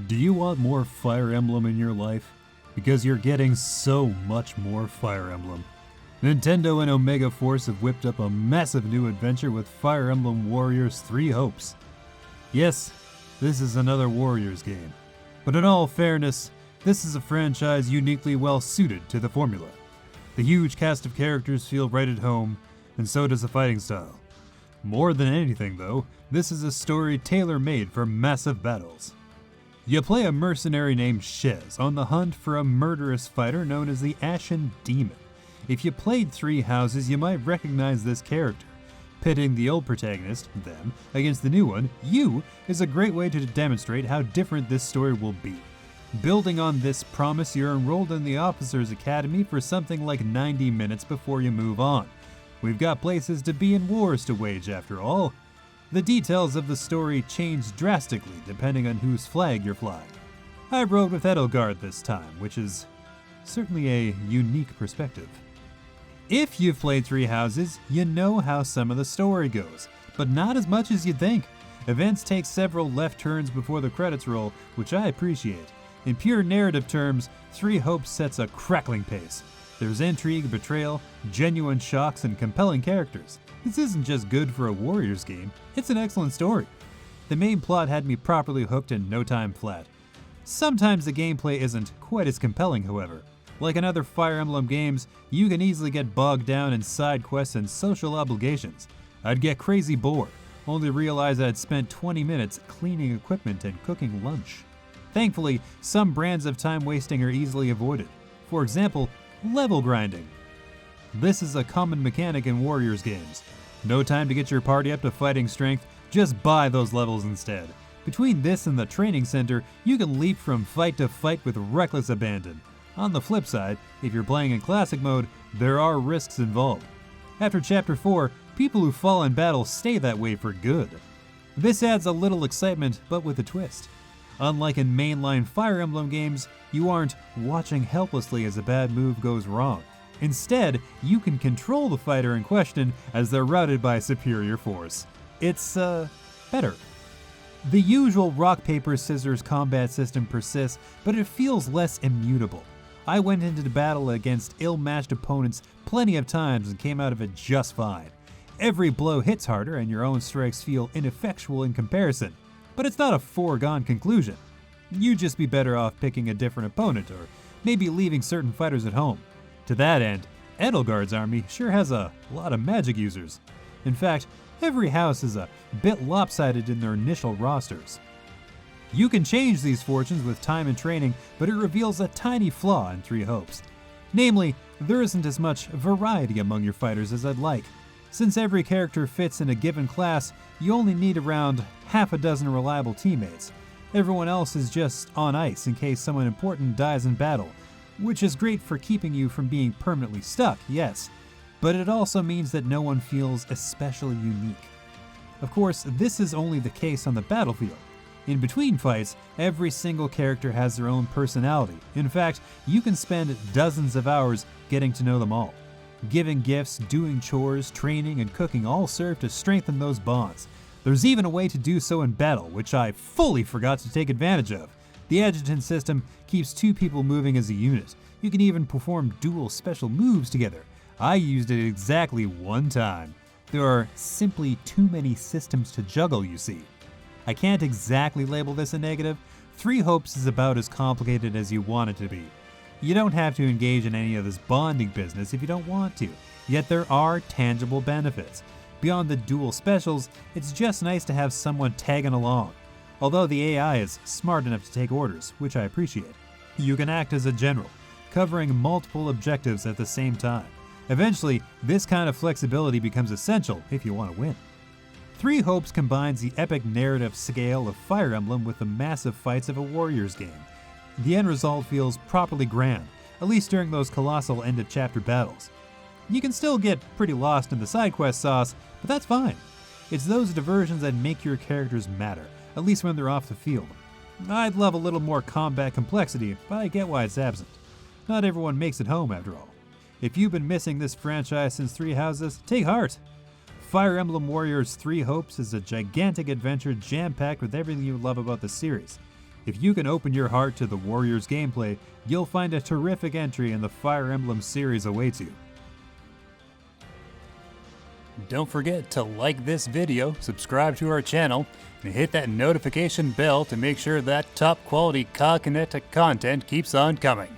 Do you want more Fire Emblem in your life? Because you're getting so much more Fire Emblem. Nintendo and Omega Force have whipped up a massive new adventure with Fire Emblem Warriors 3 Hopes. Yes, this is another Warriors game. But in all fairness, this is a franchise uniquely well suited to the formula. The huge cast of characters feel right at home, and so does the fighting style. More than anything though, this is a story tailor-made for massive battles. You play a mercenary named Shez on the hunt for a murderous fighter known as the Ashen Demon. If you played Three Houses, you might recognize this character. Pitting the old protagonist, them, against the new one, you, is a great way to demonstrate how different this story will be. Building on this promise, you're enrolled in the Officers Academy for something like 90 minutes before you move on. We've got places to be and wars to wage after all. The details of the story change drastically depending on whose flag you're flying. I rode with Edelgard this time, which is certainly a unique perspective. If you've played Three Houses, you know how some of the story goes, but not as much as you'd think. Events take several left turns before the credits roll, which I appreciate. In pure narrative terms, Three Hopes sets a crackling pace. There's intrigue, betrayal, genuine shocks, and compelling characters. This isn't just good for a Warriors game, it's an excellent story. The main plot had me properly hooked in no time flat. Sometimes the gameplay isn't quite as compelling, however. Like in other Fire Emblem games, you can easily get bogged down in side quests and social obligations. I'd get crazy bored, only realize I'd spent 20 minutes cleaning equipment and cooking lunch. Thankfully, some brands of time wasting are easily avoided. For example, level grinding. This is a common mechanic in Warriors games. No time to get your party up to fighting strength, just buy those levels instead. Between this and the training center, you can leap from fight to fight with reckless abandon. On the flip side, if you're playing in classic mode, there are risks involved. After Chapter 4, people who fall in battle stay that way for good. This adds a little excitement, but with a twist. Unlike in mainline Fire Emblem games, you aren't watching helplessly as a bad move goes wrong. Instead, you can control the fighter in question as they're routed by superior force. It's, better. The usual rock, paper, scissors combat system persists, but it feels less immutable. I went into the battle against ill-matched opponents plenty of times and came out of it just fine. Every blow hits harder and your own strikes feel ineffectual in comparison, but it's not a foregone conclusion. You'd just be better off picking a different opponent or maybe leaving certain fighters at home. To that end, Edelgard's army sure has a lot of magic users. In fact, every house is a bit lopsided in their initial rosters. You can change these fortunes with time and training, but it reveals a tiny flaw in Three Hopes. Namely, there isn't as much variety among your fighters as I'd like. Since every character fits in a given class, you only need around half a dozen reliable teammates. Everyone else is just on ice in case someone important dies in battle, which is great for keeping you from being permanently stuck, yes, but it also means that no one feels especially unique. Of course, this is only the case on the battlefield. In between fights, every single character has their own personality. In fact, you can spend dozens of hours getting to know them all. Giving gifts, doing chores, training, and cooking all serve to strengthen those bonds. There's even a way to do so in battle, which I fully forgot to take advantage of. The adjutant system keeps two people moving as a unit. You can even perform dual special moves together. I used it exactly one time. There are simply too many systems to juggle, you see. I can't exactly label this a negative. Three Hopes is about as complicated as you want it to be. You don't have to engage in any of this bonding business if you don't want to, yet there are tangible benefits. Beyond the dual specials, it's just nice to have someone tagging along. Although the AI is smart enough to take orders, which I appreciate. You can act as a general, covering multiple objectives at the same time. Eventually, this kind of flexibility becomes essential if you want to win. Three Hopes combines the epic narrative scale of Fire Emblem with the massive fights of a Warriors game. The end result feels properly grand, at least during those colossal end-of-chapter battles. You can still get pretty lost in the side quest sauce, but that's fine. It's those diversions that make your characters matter, at least when they're off the field. I'd love a little more combat complexity, but I get why it's absent. Not everyone makes it home after all. If you've been missing this franchise since Three Houses, take heart. Fire Emblem Warriors 3 Hopes is a gigantic adventure jam-packed with everything you love about the series. If you can open your heart to the Warriors gameplay, you'll find a terrific entry in the Fire Emblem series awaits you. Don't forget to like this video, subscribe to our channel, and hit that notification bell to make sure that top quality Cog Kinetic content keeps on coming.